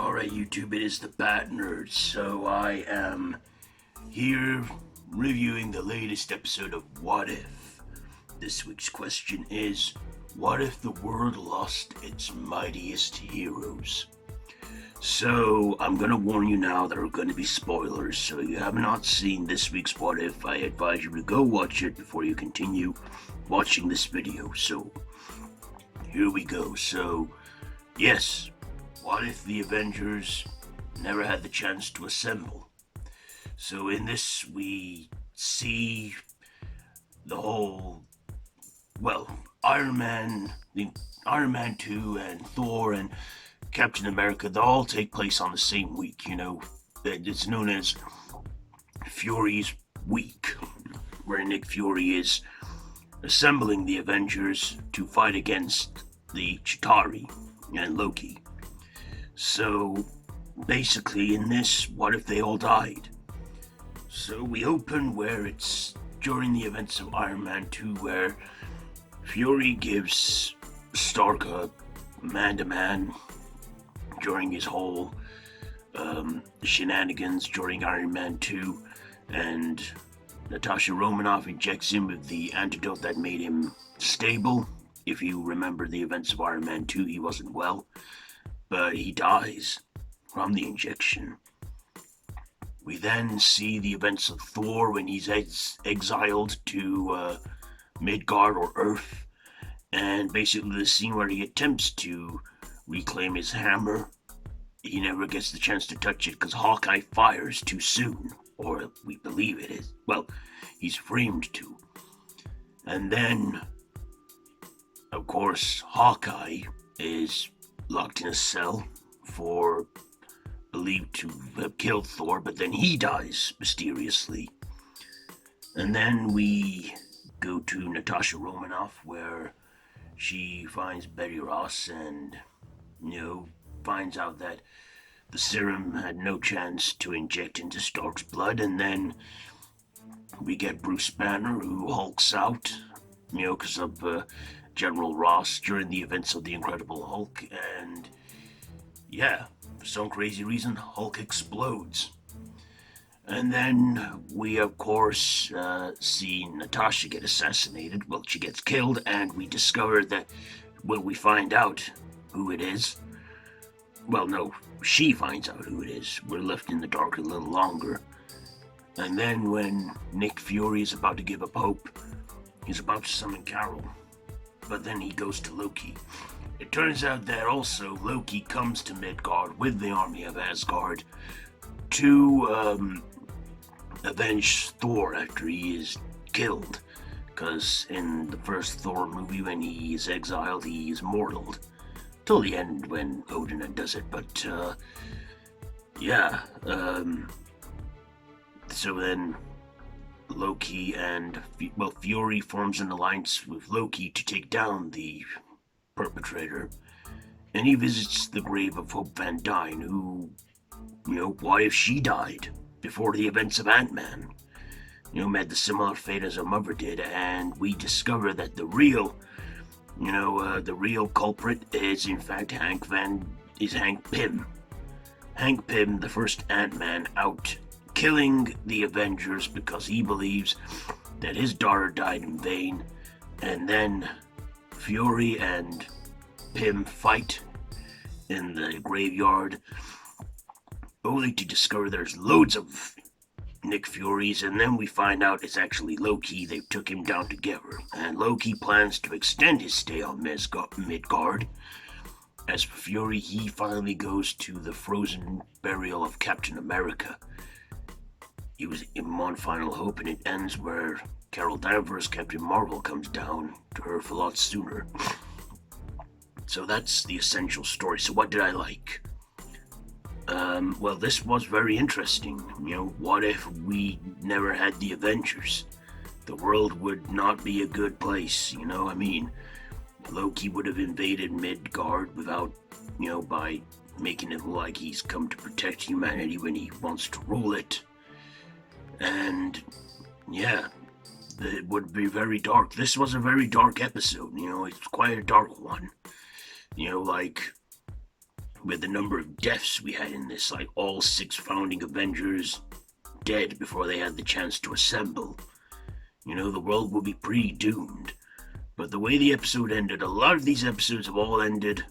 Alright, YouTube, it is the Bat Nerd. So I am here reviewing the latest episode of What If. This week's question is, what if the world lost its mightiest heroes? So I'm gonna warn you now, there are gonna be spoilers, so if you have not seen this week's What If, I advise you to go watch it before you continue watching this video. So here we go. So yes, what if the Avengers never had the chance to assemble? So in this, we see the whole, Iron Man, the Iron Man 2 and Thor and Captain America, they all take place on the same week, It's known as Fury's Week, where Nick Fury is assembling the Avengers to fight against the Chitauri and Loki. So, basically in this, what if they all died? So we open where it's during the events of Iron Man 2, where Fury gives Stark a man-to-man during his whole shenanigans during Iron Man 2, and Natasha Romanoff injects him with the antidote that made him stable. If you remember the events of Iron Man 2, he wasn't well, but he dies from the injection. We then see the events of Thor when he's exiled to Midgard or Earth, and basically the scene where he attempts to reclaim his hammer. He never gets the chance to touch it because Hawkeye fires too soon, or we believe it is. Well, he's framed to. And then, of course, Hawkeye is locked in a cell for believed to have killed Thor, but then he dies mysteriously. And then we go to Natasha Romanoff, where she finds Betty Ross and, finds out that the serum had no chance to inject into Stark's blood. And then we get Bruce Banner, who hulks out, because of General Ross during the events of the Incredible Hulk. And yeah, for some crazy reason, Hulk explodes. And then we, of course, see Natasha get assassinated. Well, she gets killed, and we discover that, we find out who it is. Well, no, she finds out who it is. We're left in the dark a little longer. And then when Nick Fury is about to give up hope, he's about to summon Carol. But then he goes to Loki. It turns out that also Loki comes to Midgard with the army of Asgard to avenge Thor after he is killed. Because in the first Thor movie, when he is exiled, he is mortaled. Till the end when Odin does it, but so then Loki and, Fury forms an alliance with Loki to take down the perpetrator, and he visits the grave of Hope Van Dyne, who, what if she died before the events of Ant-Man? Met the similar fate as her mother did, and we discover that the real culprit is in fact Hank Pym. Hank Pym, the first Ant-Man, out killing the Avengers because he believes that his daughter died in vain. And then Fury and Pym fight in the graveyard, only to discover there's loads of Nick Furies, and then we find out it's actually Loki. They took him down together, and Loki plans to extend his stay on Midgard. As for Fury, he finally goes to the frozen burial of Captain America. He was in one final hope, and it ends where Carol Danvers, Captain Marvel, comes down to Earth a lot sooner. So that's the essential story. So what did I like? This was very interesting. What if we never had the Avengers? The world would not be a good place, Loki would have invaded Midgard without, by making it look like he's come to protect humanity when he wants to rule it. And, yeah, it would be very dark. This was a very dark episode, it's quite a dark one. with the number of deaths we had in this, like all 6 founding Avengers dead before they had the chance to assemble, the world would be pretty doomed. But the way the episode ended, a lot of these episodes have all ended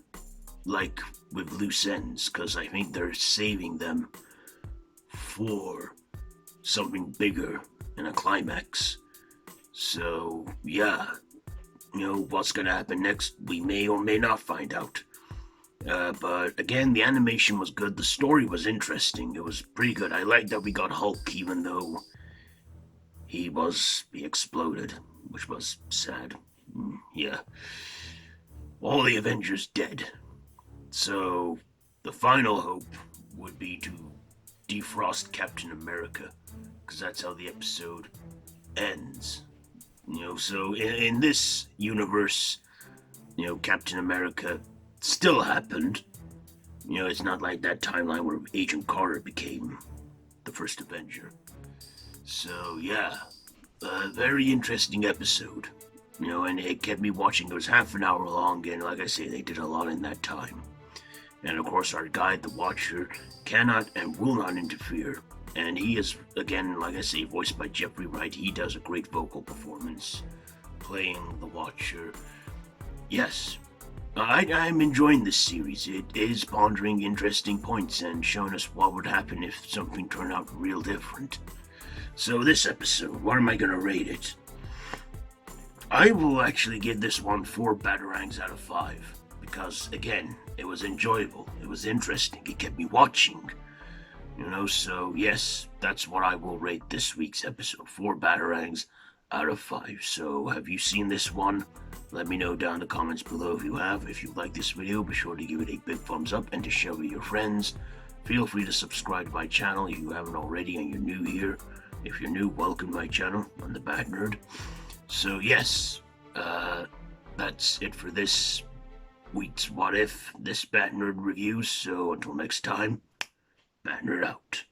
like with loose ends, because I think they're saving them for something bigger in a climax. So, yeah, what's gonna happen next, we may or may not find out. But again, the animation was good, the story was interesting, it was pretty good. I liked that we got Hulk, even though he exploded, which was sad. Yeah. All the Avengers dead. So, the final hope would be to defrost Captain America, because that's how the episode ends. So in this universe, Captain America still happened. It's not like that timeline where Agent Carter became the first Avenger. So yeah, a very interesting episode. And it kept me watching. It was half an hour long, and like I say, they did a lot in that time. And of course, our guide, the Watcher, cannot and will not interfere. And he is, again, like I say, voiced by Jeffrey Wright. He does a great vocal performance playing the Watcher. Yes, I'm enjoying this series. It is pondering interesting points and showing us what would happen if something turned out real different. So this episode, what am I going to rate it? I will actually give this one 4 batarangs out of 5. Because, again, it was enjoyable. It was interesting. It kept me watching. So yes, that's what I will rate this week's episode. 4 batarangs out of 5. So have you seen this one? Let me know down in the comments below if you have. If you like this video, be sure to give it a big thumbs up and to share with your friends. Feel free to subscribe to my channel if you haven't already and you're new here. If you're new, welcome to my channel. I'm the Bat Nerd. So yes, that's it for this week's What If, this Bat Nerd review. So until next time, Bat Nerd out.